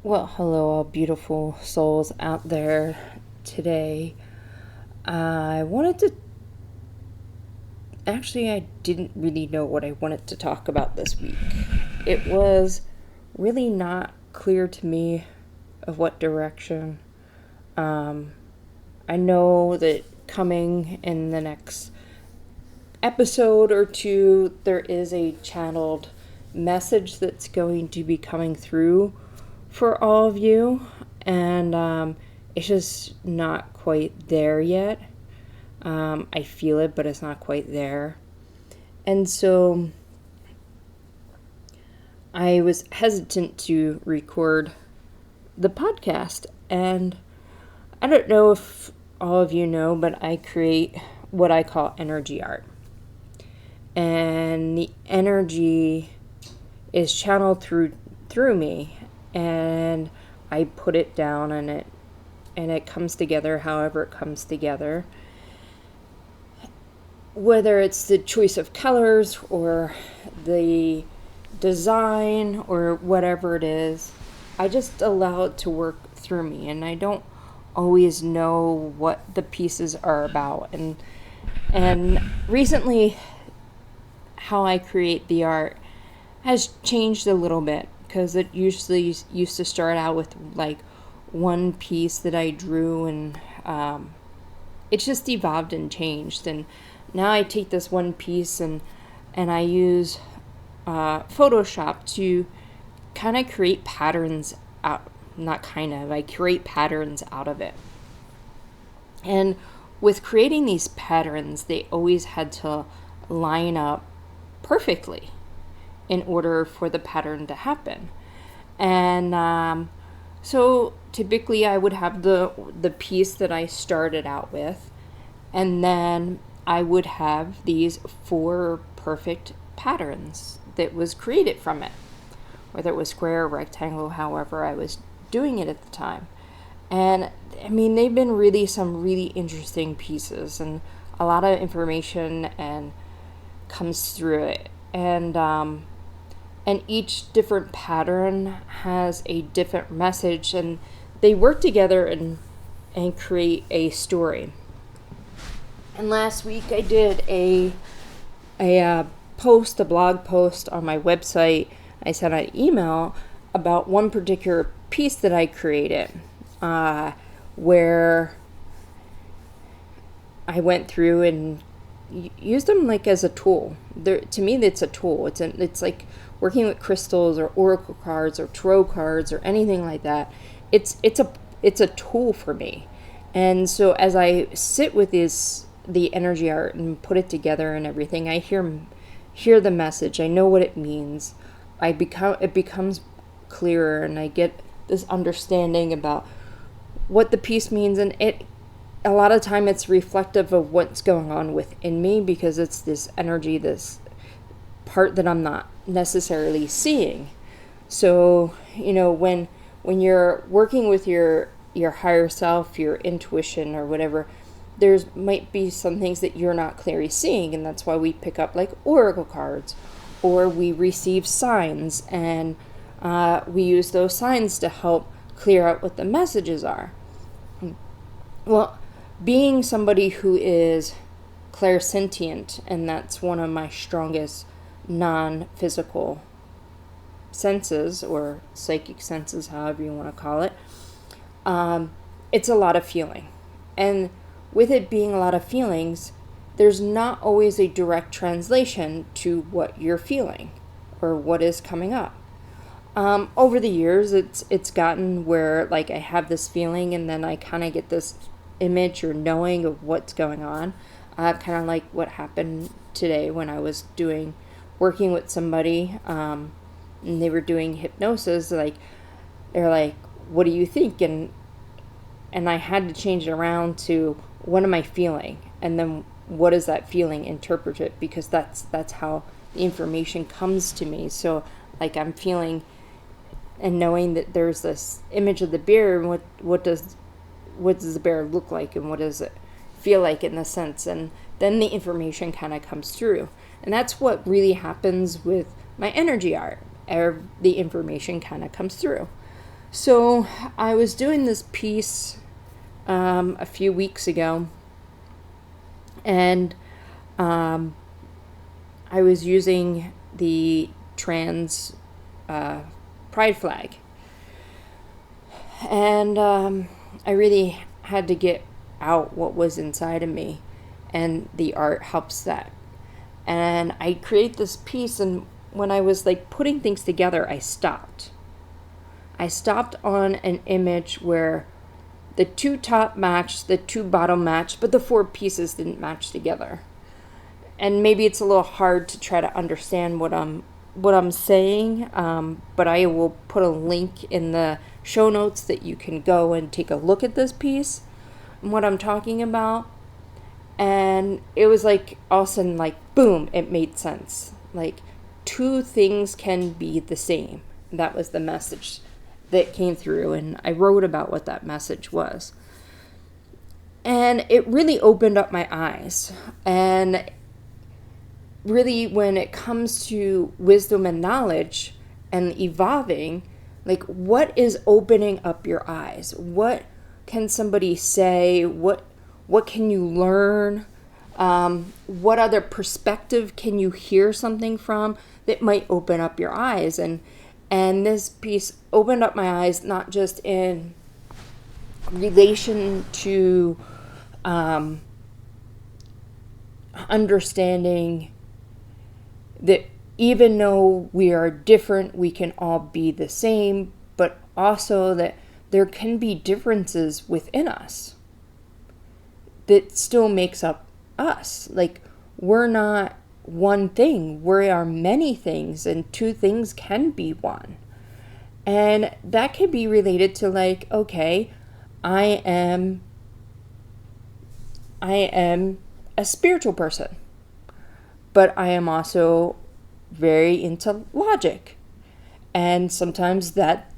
Well, hello, all beautiful souls out there. Today, I wanted to. Actually, I didn't really know what I wanted to talk about this week. It was really not clear to me of what direction. I know that coming in the next episode or two, there is a channeled message that's going to be coming through for all of you, and it's just not quite there yet. I feel it, but it's not quite there. And so I was hesitant to record the podcast, and I don't know if all of you know, but I create what I call energy art. And the energy is channeled through me, and I put it down, and it comes together however it comes together. Whether it's the choice of colors or the design or whatever it is, I just allow it to work through me, and I don't always know what the pieces are about. And recently, how I create the art has changed a little bit, because it usually used to start out with like one piece that I drew, and it's just evolved and changed. And now I take this one piece and I use Photoshop to kind of create patterns out. I create patterns out of it. And with creating these patterns, they always had to line up perfectly in order for the pattern to happen. And so typically I would have the piece that I started out with, and then I would have these 4 perfect patterns that was created from it, whether it was square or rectangle, however I was doing it at the time. And I mean, they've been some really interesting pieces, and a lot of information and comes through it. And each different pattern has a different message, and they work together and create a story. And last week I did a blog post on my website. I sent an email about one particular piece that I created, where I went through and used them like as a tool. To me, it's a tool. It's like working with crystals or oracle cards or tarot cards or anything like that. It's a tool for me. And so as I sit with the energy art and put it together and everything, I hear the message. I know what it means. It becomes clearer, and I get this understanding about what the piece means. And a lot of time it's reflective of what's going on within me, because it's this energy, this part that I'm not necessarily seeing. So, when you're working with your higher self, your intuition or whatever, there's might be some things that you're not clearly seeing, and that's why we pick up like oracle cards, or we receive signs, and we use those signs to help clear out what the messages are. Well, being somebody who is clairsentient, and that's one of my strongest non-physical senses, or psychic senses, however you want to call it, it's a lot of feeling. And with it being a lot of feelings, there's not always a direct translation to what you're feeling or what is coming up. Over the years, it's gotten where like I have this feeling, and then I kind of get this image or knowing of what's going on. Kind of like what happened today when I was working with somebody, and they were doing hypnosis. Like, they're like, "What do you think?" And I had to change it around to, "What am I feeling?" And then, "What is that feeling?" Interpret it, because that's how the information comes to me. So like I'm feeling and knowing that there's this image of the bear, and what does the bear look like, and what does it feel like in the sense, and then the information kind of comes through. And that's what really happens with my energy art. The information kind of comes through. So I was doing this piece a few weeks ago, and um, I was using the trans pride flag. And I really had to get out what was inside of me, and the art helps that. And I create this piece, and when I was like putting things together, I stopped. I stopped on an image where the two top matched, the two bottom matched, but the four pieces didn't match together. And maybe it's a little hard to try to understand what I'm saying, but I will put a link in the show notes that you can go and take a look at this piece and what I'm talking about. And it was like all of a sudden, like, boom, it made sense. Like, two things can be the same. That was the message that came through, and I wrote about what that message was. And it really opened up my eyes. And really, when it comes to wisdom and knowledge and evolving, like, what is opening up your eyes? What can somebody say? What can you learn? What other perspective can you hear something from that might open up your eyes? And this piece opened up my eyes, not just in relation to understanding that even though we are different, we can all be the same, but also that there can be differences within us that still makes up us. Like, we're not one thing, we are many things, and two things can be one. And that could be related to, like, okay, I am a spiritual person, but I am also very into logic. And sometimes that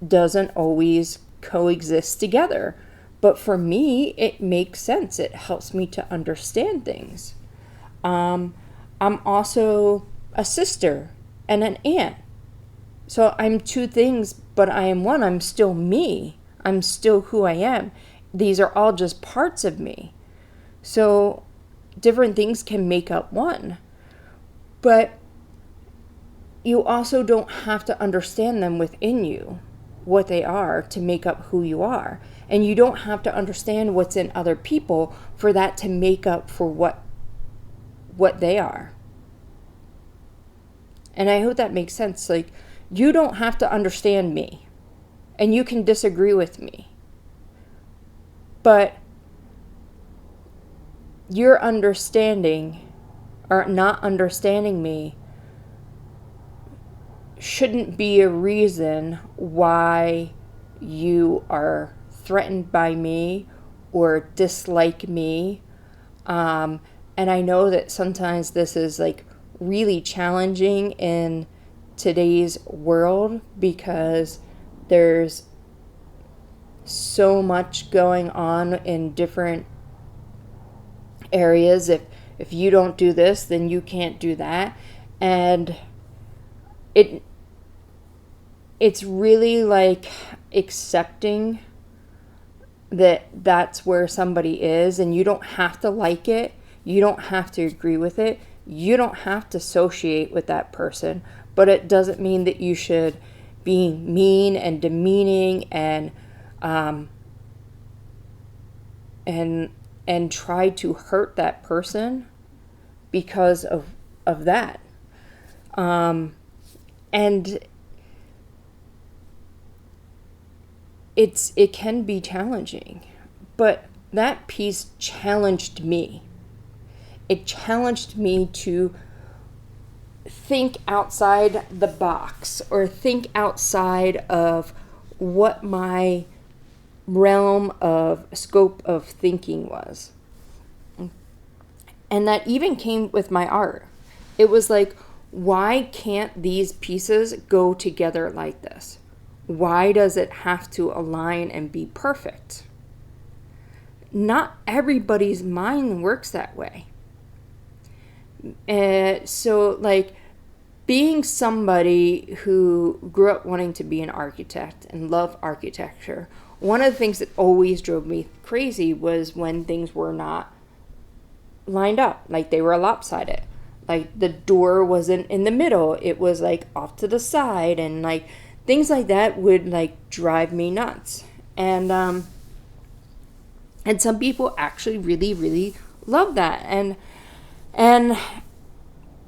doesn't always coexist together. But for me, it makes sense. It helps me to understand things. I'm also a sister and an aunt. So I'm two things, but I am one. I'm still me. I'm still who I am. These are all just parts of me. So different things can make up one. But you also don't have to understand them within you, what they are, to make up who you are. And you don't have to understand what's in other people for that to make up for what they are. And I hope that makes sense. Like, you don't have to understand me, and you can disagree with me. But your understanding or not understanding me shouldn't be a reason why you are threatened by me or dislike me. And I know that sometimes this is like really challenging in today's world because there's so much going on in different areas. If you don't do this, then you can't do that. And it's really like accepting that that's where somebody is, and you don't have to like it. You don't have to agree with it. You don't have to associate with that person, but it doesn't mean that you should be mean and demeaning and try to hurt that person because of that. And it can be challenging, but that piece challenged me. It challenged me to think outside the box, or think outside of what my realm of scope of thinking was. And that even came with my art. It was like, why can't these pieces go together like this? Why does it have to align and be perfect? Not everybody's mind works that way. So, like, being somebody who grew up wanting to be an architect and love architecture, one of the things that always drove me crazy was when things were not lined up, like they were lopsided. Like the door wasn't in the middle, it was like off to the side, and like things like that would like drive me nuts. And some people actually really, really love that. And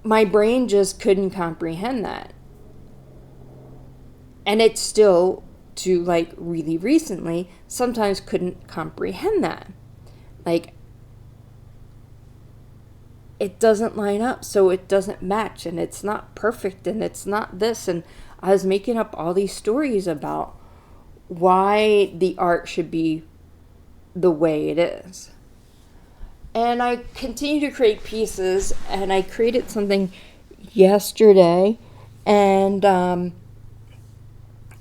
my brain just couldn't comprehend that. And it still, to like really recently, sometimes couldn't comprehend that. Like, it doesn't line up, so it doesn't match, and it's not perfect, and it's not this. And I was making up all these stories about why the art should be the way it is. And I continue to create pieces, and I created something yesterday, and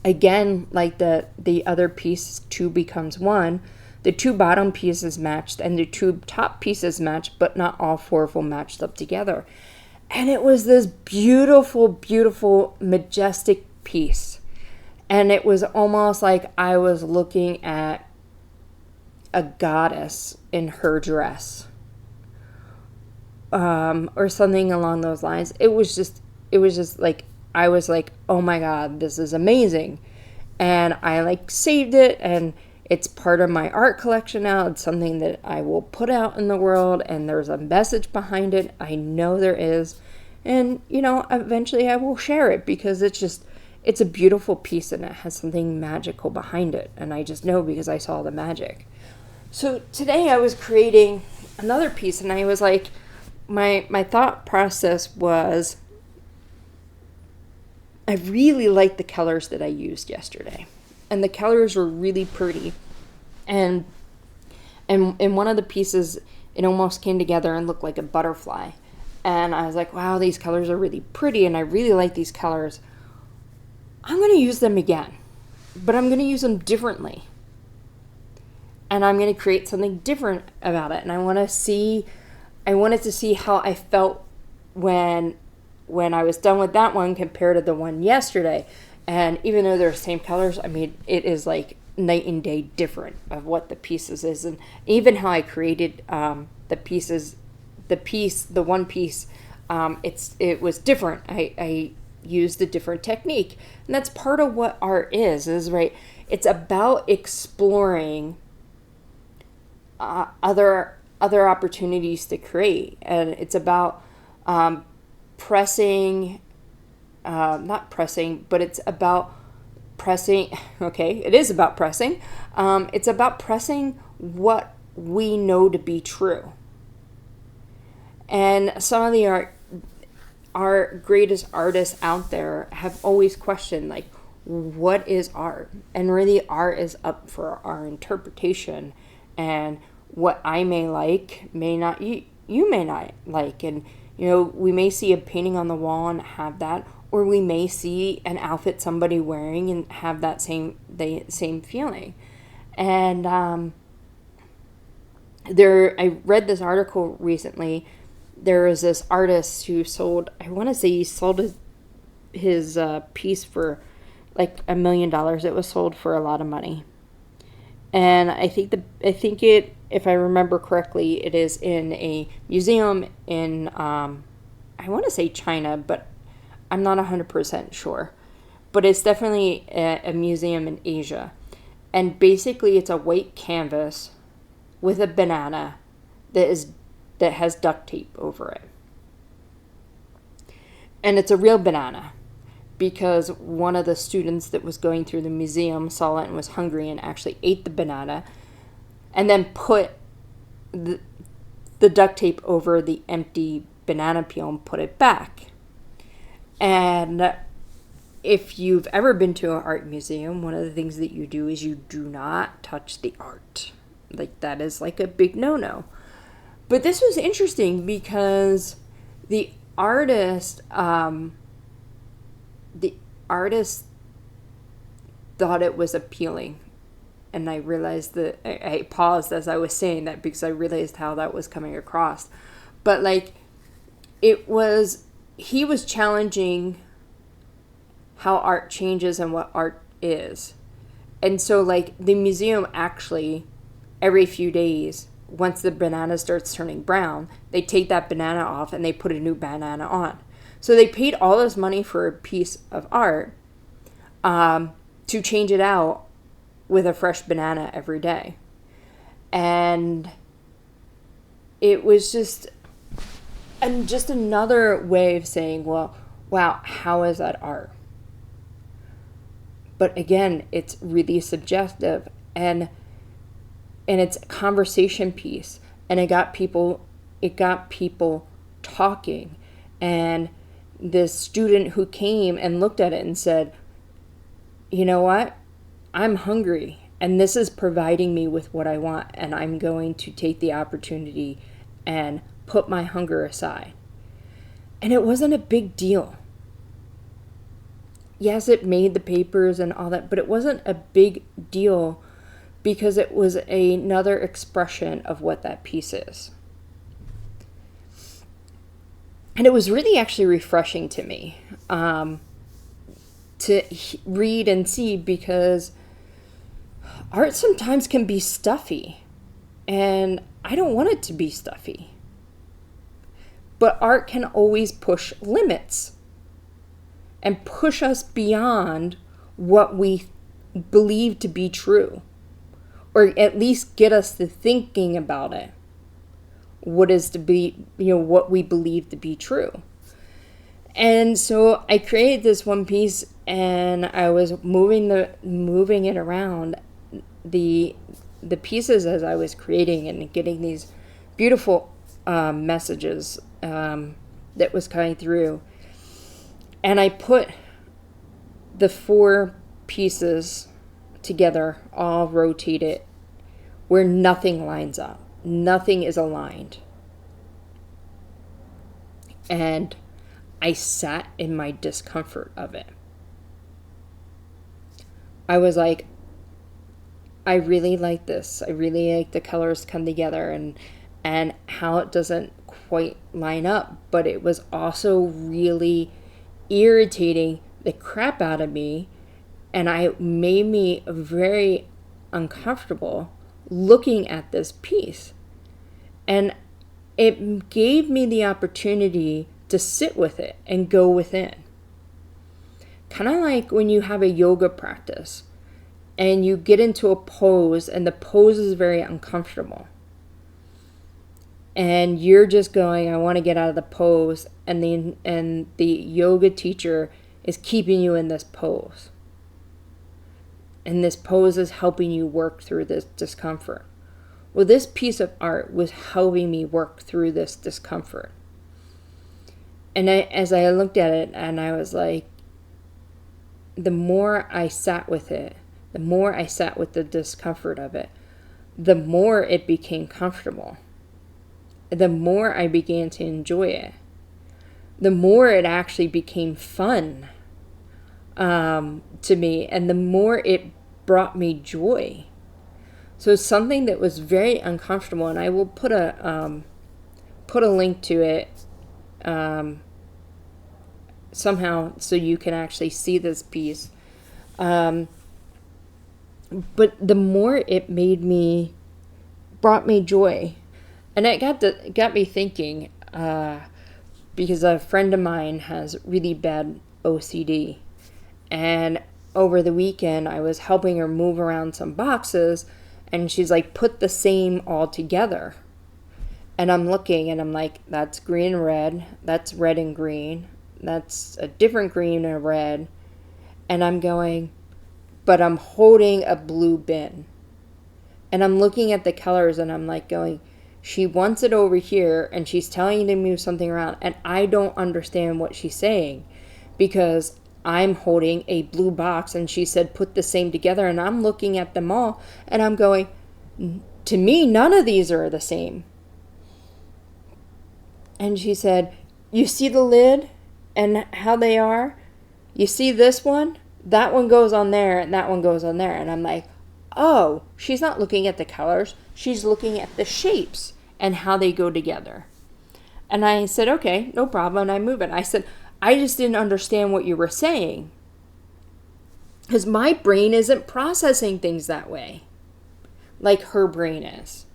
again, like the other piece, two becomes one, the two bottom pieces matched and the two top pieces matched, but not all four of them matched up together. And it was this beautiful, beautiful, majestic piece. And it was almost like I was looking at a goddess in her dress, or something along those lines. It was just like, I was like, oh my God, this is amazing. And I like saved it, and it's part of my art collection now. It's something that I will put out in the world, and there's a message behind it. I know there is. And, you know, eventually I will share it, because it's a beautiful piece, and it has something magical behind it. And I just know because I saw the magic. So today I was creating another piece, and I was like, my thought process was, I really liked the colors that I used yesterday. And the colors were really pretty. And in one of the pieces, it almost came together and looked like a butterfly. And I was like, wow, these colors are really pretty, and I really like these colors. I'm going to use them again, but I'm going to use them differently. And I'm going to create something different about it. And I wanted to see how I felt when I was done with that one compared to the one yesterday. And even though they're the same colors, I mean, it is like night and day different of what the pieces is. And even how I created the pieces, the one piece, it was different. I used a different technique. And that's part of what art is right? It's about exploring other opportunities to create. And it's about pressing, not pressing, but it's about pressing. Okay, it is about pressing. It's about pressing what we know to be true. And some of the our greatest artists out there have always questioned, like, what is art? And really, art is up for our interpretation. And what I may like may not, you may not like. And you know, we may see a painting on the wall and have that, or we may see an outfit somebody wearing and have that same feeling. And I read this article recently. There was this artist who sold, I want to say he sold his piece for like $1 million. It was sold for a lot of money. And I think if I remember correctly, it is in a museum in, I want to say China, but I'm not 100% sure. But it's definitely a museum in Asia. And basically it's a white canvas with a banana that has duct tape over it. And it's a real banana, because one of the students that was going through the museum saw it and was hungry and actually ate the banana, and then put the duct tape over the empty banana peel and put it back. And if you've ever been to an art museum, one of the things that you do is you do not touch the art. Like, that is like a big no-no. But this was interesting because the artist thought it was appealing. And I realized that I paused as I was saying that, because I realized how that was coming across. But like, it was he was challenging how art changes and what art is. And so like the museum actually every few days, once the banana starts turning brown, they take that banana off and they put a new banana on. So they paid all this money for a piece of art to change it out with a fresh banana every day. And it was just another way of saying, well, wow, how is that art? But again, it's really subjective, and it's a conversation piece, and it got people talking. And this student who came and looked at it and said, you know what? I'm hungry, and this is providing me with what I want, and I'm going to take the opportunity and put my hunger aside. And it wasn't a big deal. Yes, it made the papers and all that, but it wasn't a big deal because it was another expression of what that piece is. And it was really actually refreshing to me to read and see, because art sometimes can be stuffy, and I don't want it to be stuffy. But art can always push limits and push us beyond what we believe to be true, or at least get us to thinking about it. What is to be, what we believe to be true. And so I created this one piece, and I was moving it around the pieces as I was creating, and getting these beautiful messages that was coming through. And I put the 4 pieces together, all rotated, where nothing lines up. Nothing is aligned. And I sat in my discomfort of it. I was like, I really like this. I really like the colors come together and how it doesn't quite line up. But it was also really irritating the crap out of me, and it made me very uncomfortable looking at this piece. And it gave me the opportunity to sit with it and go within. Kind of like when you have a yoga practice and you get into a pose, and the pose is very uncomfortable, and you're just going, I want to get out of the pose, and the yoga teacher is keeping you in this pose. And this pose is helping you work through this discomfort. Well, this piece of art was helping me work through this discomfort. And as I looked at it, and I was like, the more I sat with it, the more I sat with the discomfort of it, the more it became comfortable. The more I began to enjoy it, the more it actually became fun to me, and the more it brought me joy. So something that was very uncomfortable, and I will put a link to it somehow so you can actually see this piece. But the more it brought me joy. And it got me thinking, because a friend of mine has really bad OCD. And over the weekend, I was helping her move around some boxes, and she's like, put the same all together. And I'm looking, and I'm like, that's green and red, that's red and green, that's a different green and a red. And I'm going, but I'm holding a blue bin. And I'm looking at the colors, and I'm like going, she wants it over here, and she's telling me to move something around, and I don't understand what she's saying, because I'm holding a blue box, and she said put the same together, and I'm looking at them all, and I'm going, to me, none of these are the same. And she said, you see the lid and how they are? You see this one? That one goes on there, and that one goes on there. And I'm like, oh, she's not looking at the colors. She's looking at the shapes and how they go together. And I said, okay, no problem. And I move it. I said, I just didn't understand what you were saying, because my brain isn't processing things that way like her brain is.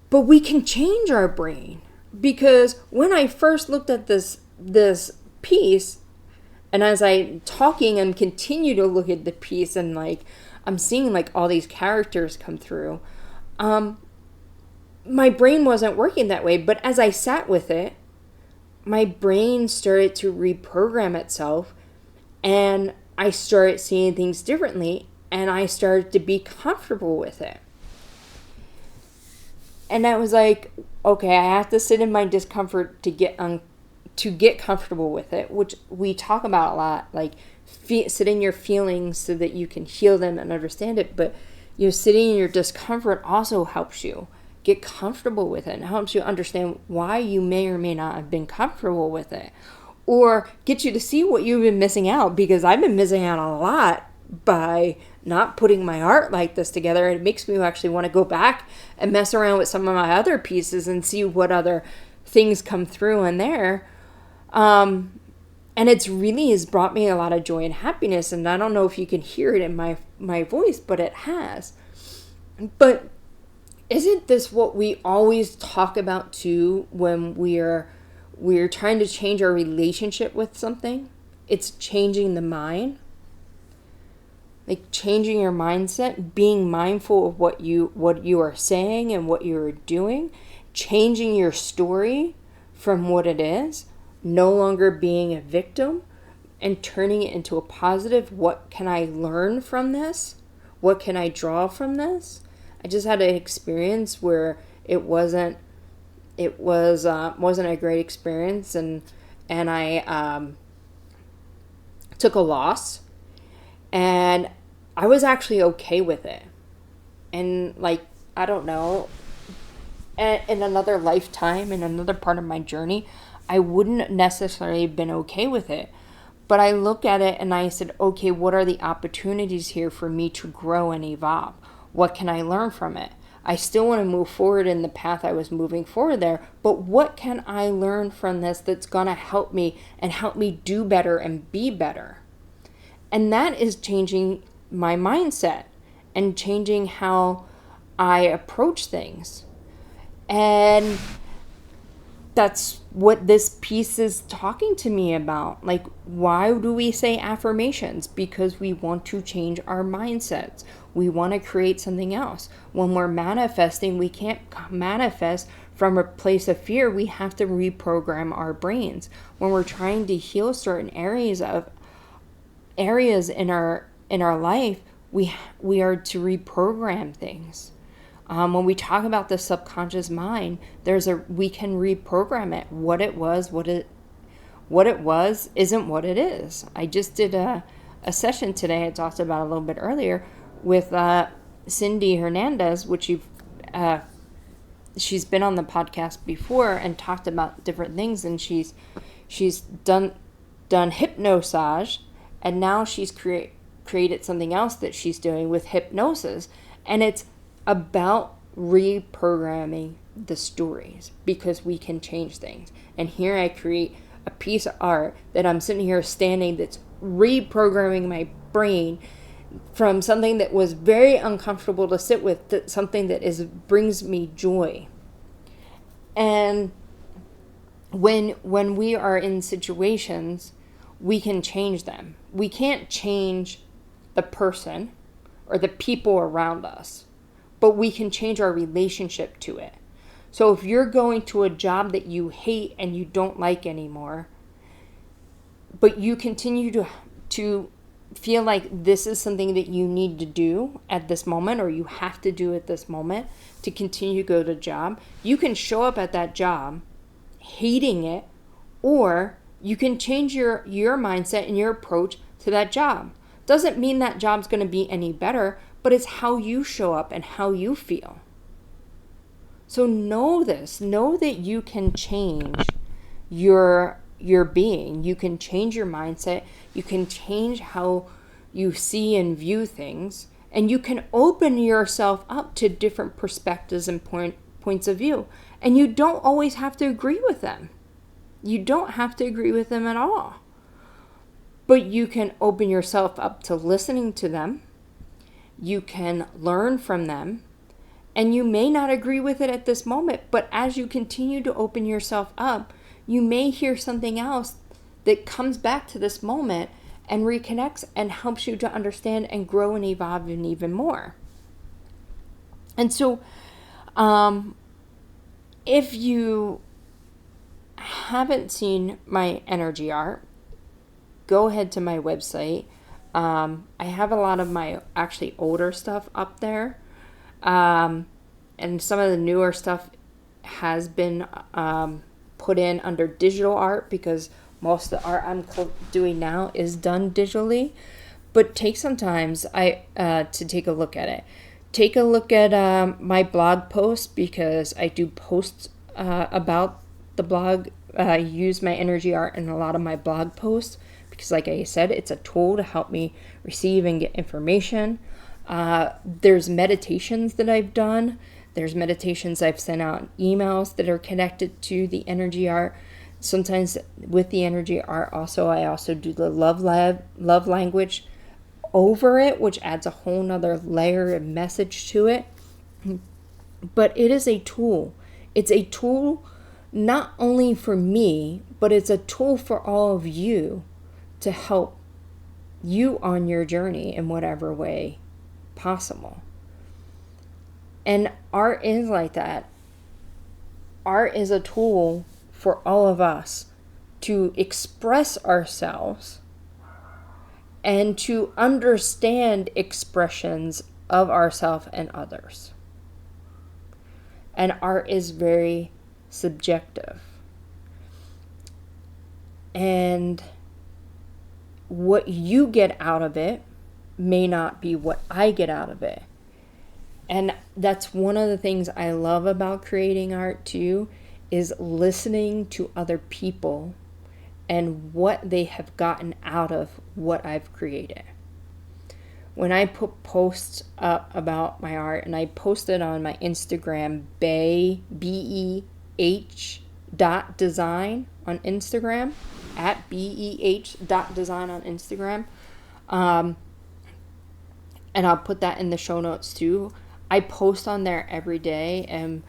But we can change our brain, because when I first looked at this piece, and as I'm talking and continue to look at the piece, and like I'm seeing like all these characters come through, my brain wasn't working that way. But as I sat with it, my brain started to reprogram itself, and I started seeing things differently, and I started to be comfortable with it. And I was like, okay, I have to sit in my discomfort to get comfortable with it, which we talk about a lot, like sit in your feelings so that you can heal them and understand it. But sitting in your discomfort also helps you get comfortable with it, and helps you understand why you may or may not have been comfortable with it, or get you to see what you've been missing out, because I've been missing out a lot by not putting my art like this together. It makes me actually want to go back and mess around with some of my other pieces and see what other things come through in there. And it's really has brought me a lot of joy and happiness. And I don't know if you can hear it in my voice, but it has. But isn't this what we always talk about too when we're trying to change our relationship with something? It's changing the mind. Like changing your mindset, being mindful of what you are saying and what you are doing, changing your story from what it is, no longer being a victim, and turning it into a positive. What can I learn from this? What can I draw from this? I just had an experience where it wasn't a great experience, and I took a loss. And I was actually okay with it. And like, I don't know, in another lifetime, in another part of my journey, I wouldn't necessarily have been okay with it. But I look at it and I said, okay, what are the opportunities here for me to grow and evolve? What can I learn from it? I still want to move forward in the path I was moving forward there, but what can I learn from this that's going to help me and help me do better and be better? And that is changing my mindset and changing how I approach things. And that's what this piece is talking to me about. Like, why do we say affirmations? Because we want to change our mindsets. We want to create something else. When we're manifesting, we can't manifest from a place of fear. We have to reprogram our brains. When we're trying to heal certain areas in our life, we are to reprogram things. When we talk about the subconscious mind, we can reprogram it. What it was isn't what it is. I just did a session today, I talked about a little bit earlier, with Cindy Hernandez, which she's been on the podcast before and talked about different things, and she's done hypnosage, and now she's created something else that she's doing with hypnosis, and it's about reprogramming the stories, because we can change things. And here I create a piece of art that I'm sitting here standing, that's reprogramming my brain from something that was very uncomfortable to sit with to something that brings me joy. And when we are in situations, we can change them. We can't change the person or the people around us, but we can change our relationship to it. So if you're going to a job that you hate and you don't like anymore, but you continue to feel like this is something that you need to do at this moment, or you have to do at this moment to continue to go to the job, you can show up at that job hating it, or you can change your mindset and your approach to that job. Doesn't mean that job's going to be any better, but it's how you show up and how you feel. So know that you can change your being. You can change your mindset. You can change how you see and view things, and you can open yourself up to different perspectives and point points of view. And you don't always have to agree with them. You don't have to agree with them at all. But you can open yourself up to listening to them. You can learn from them. And you may not agree with it at this moment, but as you continue to open yourself up, you may hear something else that comes back to this moment and reconnects and helps you to understand and grow and evolve even more. And so, if you haven't seen my energy art, go ahead to my website. I have a lot of my actually older stuff up there. And some of the newer stuff has been put in under digital art because most of the art I'm doing now is done digitally. But take some time to take a look at it. Take a look at my blog post because I do post about the blog. I use my energy art in a lot of my blog posts because, like I said, it's a tool to help me receive and get information. There's meditations that I've done. There's meditations I've sent out emails that are connected to the energy art. Sometimes with the energy art I also do the love language over it, which adds a whole nother layer of message to it. But it is a tool. It's a tool not only for me, but it's a tool for all of you to help you on your journey in whatever way possible. And art is like that. Art is a tool for all of us to express ourselves and to understand expressions of ourselves and others. And art is very subjective. And what you get out of it may not be what I get out of it. And that's one of the things I love about creating art too, is listening to other people and what they have gotten out of what I've created. When I put posts up about my art, and I posted on my Instagram, BEH.design on Instagram, at BEH.design on Instagram, and I'll put that in the show notes too. I post on there every day, and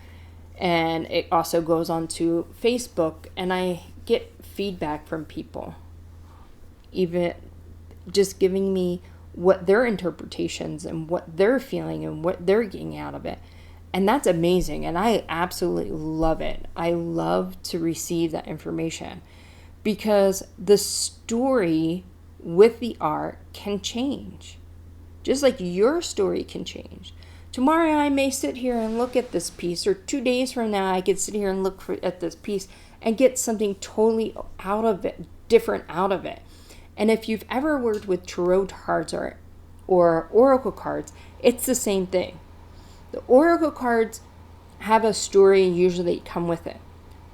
it also goes on to Facebook, and I get feedback from people, even just giving me what their interpretations and what they're feeling and what they're getting out of it. And that's amazing, and I absolutely love it. I love to receive that information because the story with the art can change, just like your story can change. Tomorrow I may sit here and look at this piece, or 2 days from now I could sit here and look at this piece and get something totally out of it, different out of it. And if you've ever worked with tarot cards or oracle cards, it's the same thing. The oracle cards have a story and usually come with it.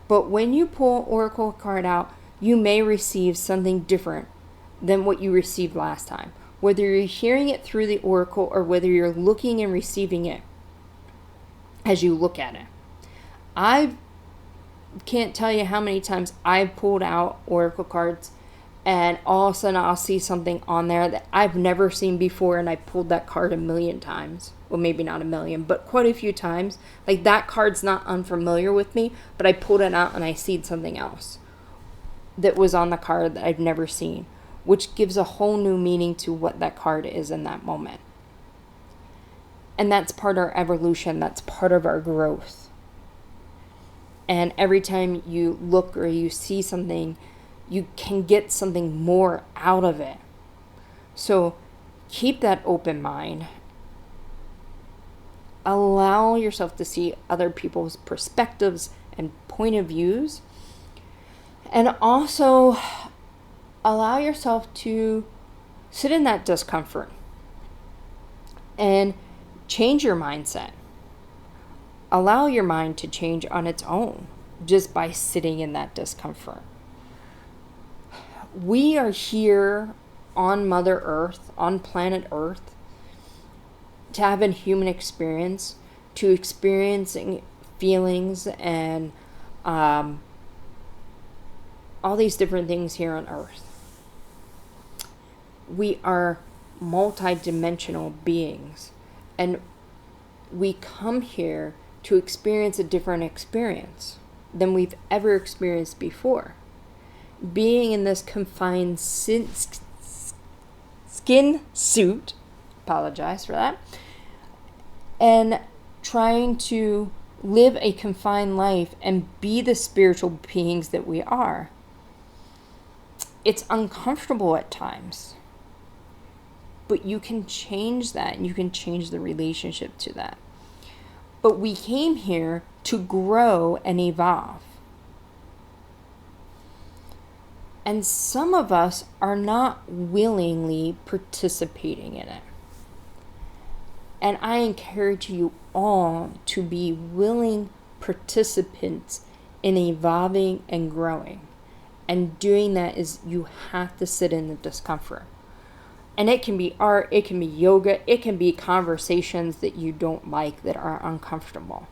But when you pull an oracle card out, you may receive something different than what you received last time. Whether you're hearing it through the oracle or whether you're looking and receiving it as you look at it. I can't tell you how many times I've pulled out oracle cards and all of a sudden I'll see something on there that I've never seen before, and I pulled that card a million times. Well, maybe not a million, but quite a few times. Like, that card's not unfamiliar with me, but I pulled it out and I seen something else that was on the card that I've never seen, which gives a whole new meaning to what that card is in that moment. And that's part of our evolution. That's part of our growth. And every time you look or you see something, you can get something more out of it. So keep that open mind. Allow yourself to see other people's perspectives and point of views. And also allow yourself to sit in that discomfort and change your mindset. Allow your mind to change on its own just by sitting in that discomfort. We are here on Mother Earth, on planet Earth, to have a human experience, to experiencing feelings and all these different things here on earth. We are multidimensional beings, and we come here to experience a different experience than we've ever experienced before. Being in this confined skin suit, apologize for that, and trying to live a confined life and be the spiritual beings that we are. It's uncomfortable at times, but you can change that, and you can change the relationship to that. But we came here to grow and evolve. And some of us are not willingly participating in it. And I encourage you all to be willing participants in evolving and growing. And doing that is, you have to sit in the discomfort. And it can be art, it can be yoga, it can be conversations that you don't like that are uncomfortable.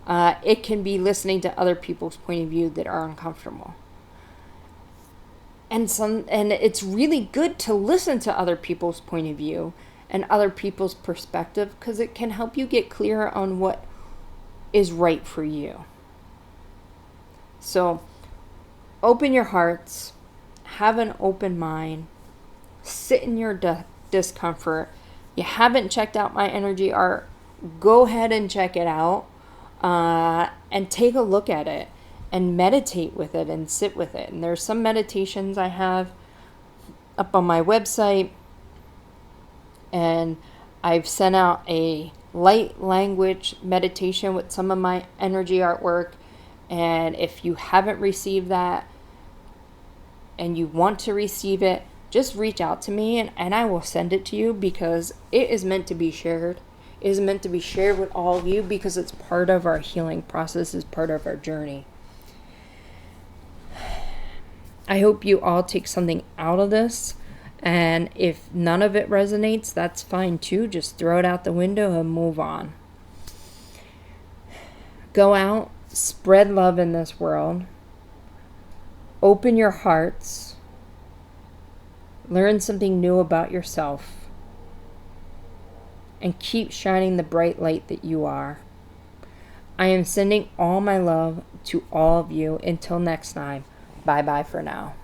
It can be listening to other people's point of view that are uncomfortable. And it's really good to listen to other people's point of view and other people's perspective, because it can help you get clearer on what is right for you. So open your hearts, have an open mind, sit in your discomfort. You haven't checked out my EnergyArt, go ahead and check it out, and take a look at it and meditate with it and sit with it. And there's some meditations I have up on my website, and I've sent out a light language meditation with some of my energy artwork. And if you haven't received that and you want to receive it, just reach out to me and I will send it to you, because it is meant to be shared. It is meant to be shared with all of you, because it's part of our healing process, it's part of our journey. I hope you all take something out of this. And if none of it resonates, that's fine too. Just throw it out the window and move on. Go out, spread love in this world. Open your hearts. Learn something new about yourself. And keep shining the bright light that you are. I am sending all my love to all of you. Until next time, bye-bye for now.